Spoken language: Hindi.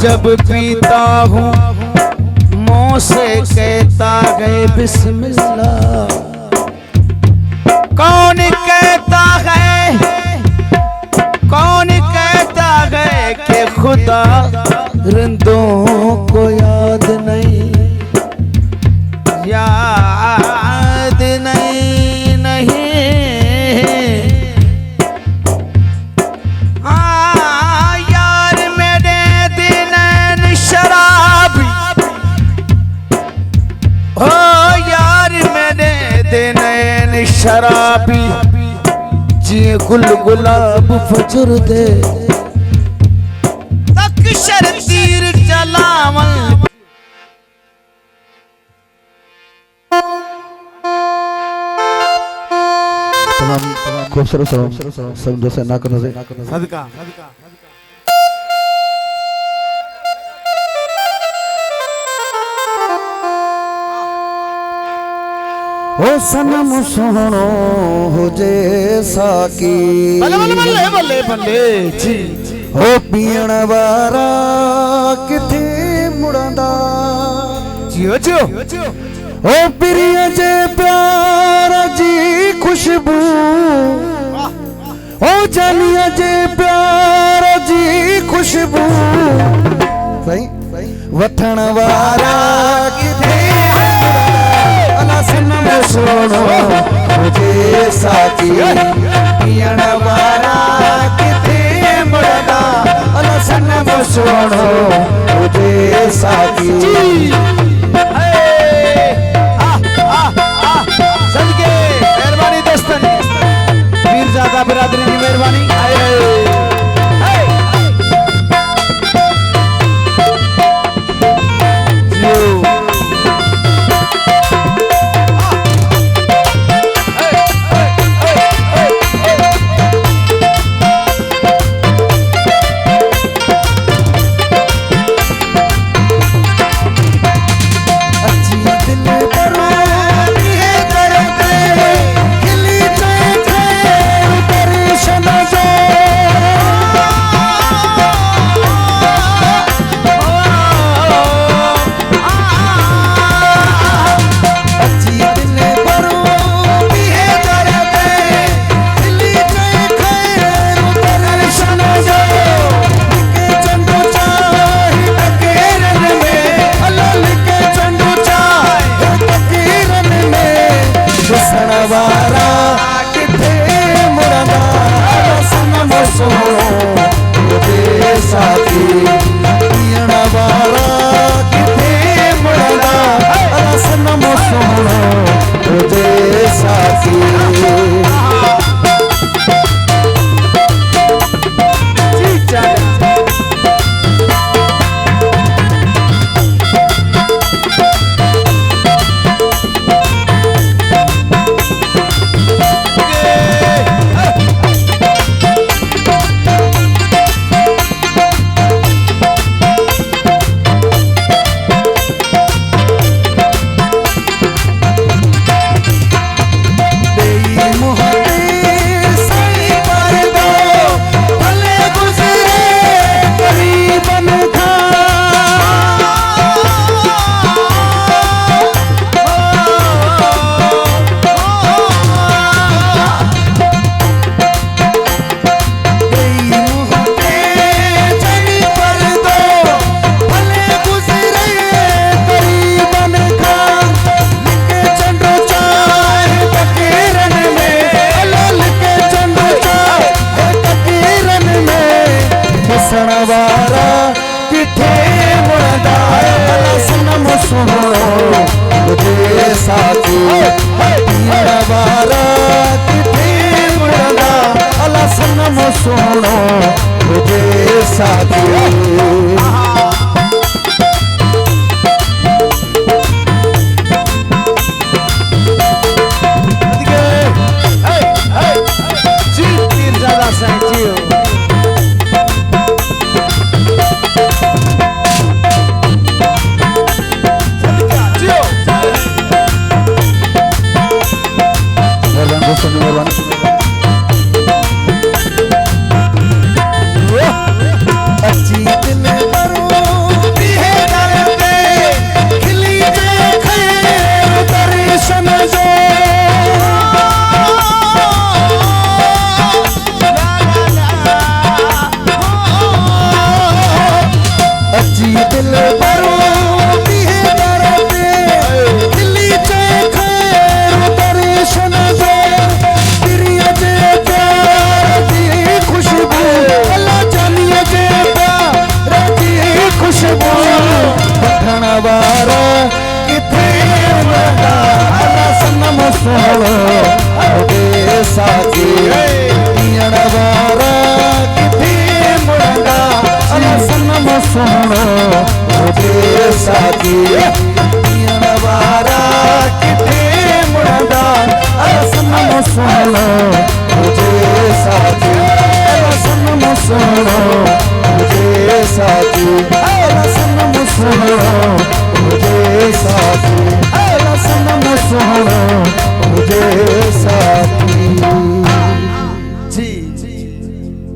जब पीता हूँ मुँह से कहता है बिस्मिल्लाह। कौन कहता है कि खुदा रंदों को याद नहीं यार मेरे दिन शराबी हो, यार मेरे दिन शराबी जी गुल गुलाब फजर दे तक शर्तीर चलावल। खूबसूरत सब दोस्त ना करना सदका ओ सनम सुनो हो जे साकी बल्ले बल्ले बल्ले बल्ले जी ओ पीण वारा किथे मुड़दा जियो जियो ओ प्रिय जे प्यार जी खुशबू ओ जानिया जे प्यार जी खुशबू सही वठण वारा किथे अला सनम सुनो मुझे साकी पीण वारा किथे मुड़दा अला सनम सुनो मुझे साकी। मीरजादा बिरादरी की मेहरबानी। सुनो मुझे साथी। जी मीरजादा साईं जी